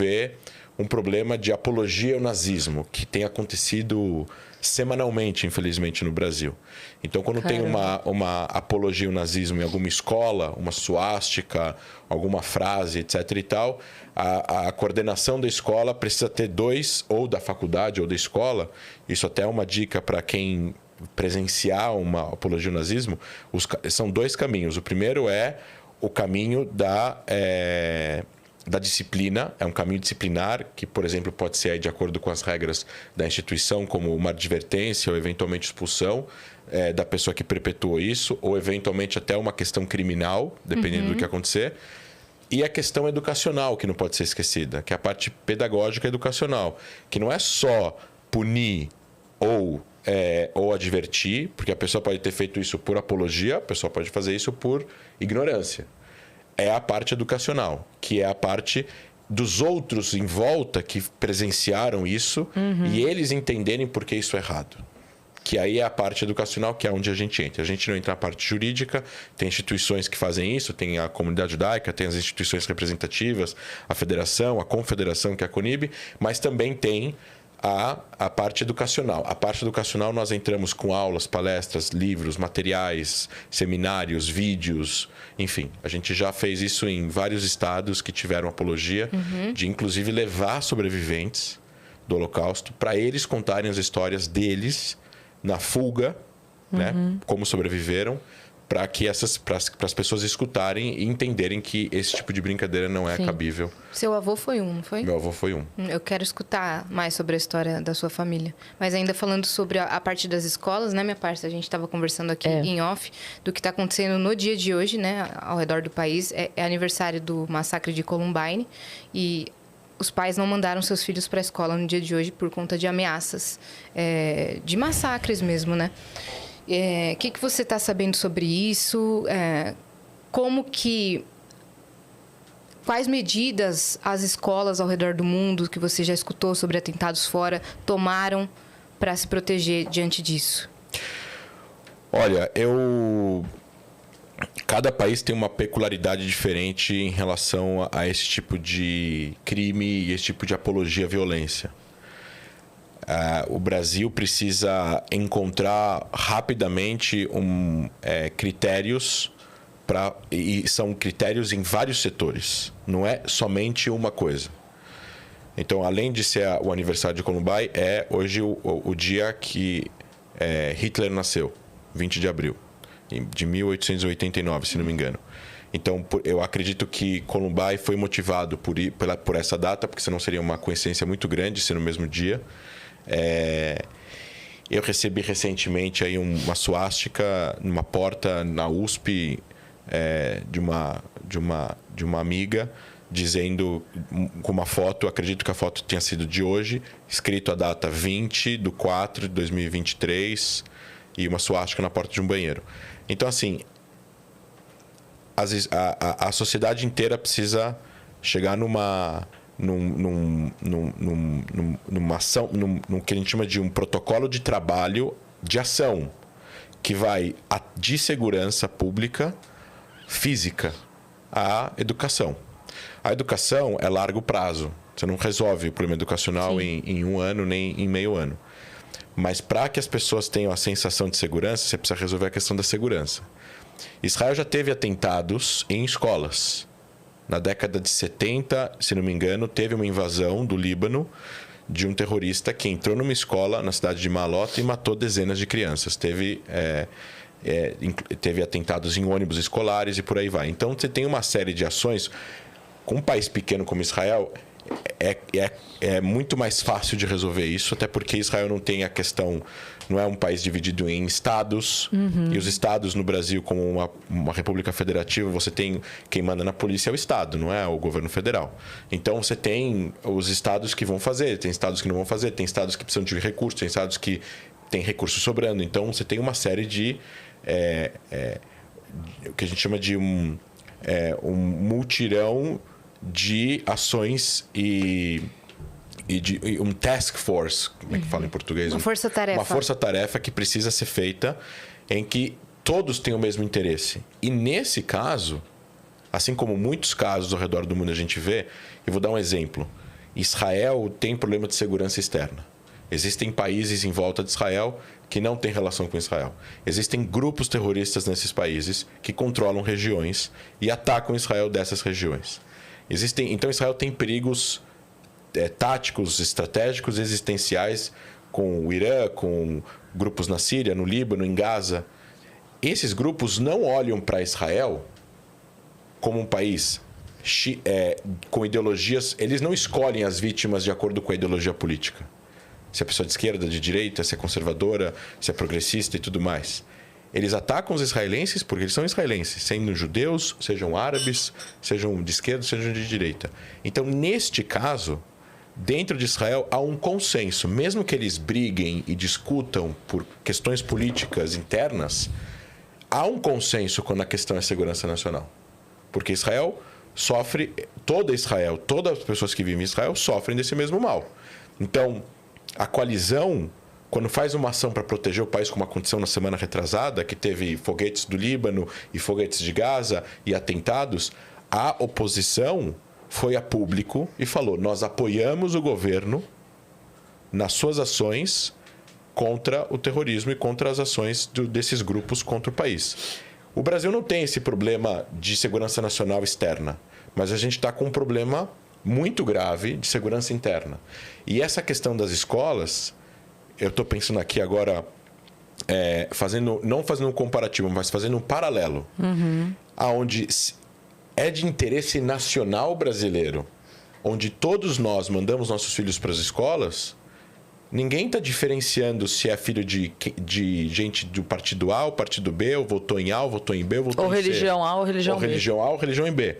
resolver um problema de apologia ao nazismo, que tem acontecido semanalmente, infelizmente, no Brasil. Então, quando tem uma apologia ao nazismo em alguma escola, uma suástica, alguma frase, etc. e tal, a coordenação da escola precisa ter dois, ou da faculdade ou da escola, isso até é uma dica para quem presenciar uma apologia ao nazismo, são dois caminhos. O primeiro é o caminho da disciplina, é um caminho disciplinar que, por exemplo, pode ser aí de acordo com as regras da instituição, como uma advertência ou eventualmente expulsão da pessoa que perpetuou isso, ou eventualmente até uma questão criminal, dependendo do que acontecer. E a questão educacional, que não pode ser esquecida, que é a parte pedagógica educacional, que não é só punir ou advertir, porque a pessoa pode ter feito isso por apologia, a pessoa pode fazer isso por ignorância. É a parte educacional, que é a parte dos outros em volta que presenciaram isso e eles entenderem por que isso é errado. Que aí é a parte educacional, que é onde a gente entra. A gente não entra na parte jurídica, tem instituições que fazem isso, tem a comunidade judaica, tem as instituições representativas, a federação, a confederação, que é a CONIB, mas também tem a parte educacional. A parte educacional nós entramos com aulas, palestras, livros, materiais, seminários, vídeos, enfim. A gente já fez isso em vários estados que tiveram apologia, de inclusive levar sobreviventes do Holocausto para eles contarem as histórias deles na fuga, né, como sobreviveram, para que para as pessoas escutarem e entenderem que esse tipo de brincadeira não é cabível. Seu avô foi um, não foi? Meu avô foi um. Eu quero escutar mais sobre a história da sua família. Mas ainda falando sobre a parte das escolas, né, minha parça? A gente estava conversando aqui em off do que está acontecendo no dia de hoje, né, ao redor do país. É aniversário do massacre de Columbine e os pais não mandaram seus filhos para a escola no dia de hoje por conta de ameaças, de massacres mesmo, né? O que você está sabendo sobre isso? Quais medidas as escolas ao redor do mundo, que você já escutou sobre atentados fora, tomaram para se proteger diante disso? Olha, cada país tem uma peculiaridade diferente em relação a esse tipo de crime e esse tipo de apologia à violência. O Brasil precisa encontrar rapidamente critérios e são critérios em vários setores, não é somente uma coisa. Então, além de ser o aniversário de Columbine, é hoje o dia que Hitler nasceu, 20 de abril de 1889, se não me engano. Então, eu acredito que Columbine foi motivado por essa data, porque senão seria uma coincidência muito grande ser no mesmo dia. Eu recebi recentemente aí uma suástica numa porta na USP de uma amiga, dizendo com uma foto, acredito que a foto tenha sido de hoje, escrito a data 20/4/2023 e uma suástica na porta de um banheiro. Então, assim, a sociedade inteira precisa chegar numa ação, num que a gente chama de um protocolo de trabalho de ação, que vai de segurança pública, física, à educação. A educação é largo prazo. Você não resolve o problema educacional em um ano, nem em meio ano. Mas para que as pessoas tenham a sensação de segurança, você precisa resolver a questão da segurança. Israel já teve atentados em escolas. Na década de 70, se não me engano, teve uma invasão do Líbano de um terrorista que entrou numa escola na cidade de Malota e matou dezenas de crianças. Teve atentados em ônibus escolares e por aí vai. Então, você tem uma série de ações. Com um país pequeno como Israel, é muito mais fácil de resolver isso, até porque Israel não tem a questão, não é um país dividido em estados, e os estados no Brasil, como uma república federativa, você tem quem manda na polícia é o estado, não é o governo federal. Então você tem os estados que vão fazer, tem estados que não vão fazer, tem estados que precisam de recursos, tem estados que têm recursos sobrando. Então você tem uma série de o que a gente chama de um multirão de ações e um task force, como é que fala em português? Uma força-tarefa. Uma força-tarefa que precisa ser feita em que todos têm o mesmo interesse. E nesse caso, assim como muitos casos ao redor do mundo a gente vê, eu vou dar um exemplo. Israel tem problema de segurança externa. Existem países em volta de Israel que não têm relação com Israel. Existem grupos terroristas nesses países que controlam regiões e atacam Israel dessas regiões. Então, Israel tem perigos táticos, estratégicos, existenciais com o Irã, com grupos na Síria, no Líbano, em Gaza. Esses grupos não olham para Israel como um país com ideologias. Eles não escolhem as vítimas de acordo com a ideologia política. Se é pessoa de esquerda, de direita, se é conservadora, se é progressista e tudo mais. Eles atacam os israelenses porque eles são israelenses, sendo judeus, sejam árabes, sejam de esquerda, sejam de direita. Então, neste caso, dentro de Israel há um consenso. Mesmo que eles briguem e discutam por questões políticas internas, há um consenso quando a questão é segurança nacional. Porque Israel sofre, todas as pessoas que vivem em Israel sofrem desse mesmo mal. Então, a coalizão, quando faz uma ação para proteger o país, como aconteceu na semana retrasada, que teve foguetes do Líbano e foguetes de Gaza e atentados, a oposição foi a público e falou: nós apoiamos o governo nas suas ações contra o terrorismo e contra as ações desses grupos contra o país. O Brasil não tem esse problema de segurança nacional externa, mas a gente está com um problema muito grave de segurança interna. E essa questão das escolas, eu estou pensando aqui agora, não fazendo um comparativo, mas fazendo um paralelo, aonde é de interesse nacional brasileiro, onde todos nós mandamos nossos filhos para as escolas, ninguém está diferenciando se é filho de gente do partido A ou partido B, ou votou em A ou votou em B, ou votou em C. Ou religião A ou religião B. Ou religião A ou religião B.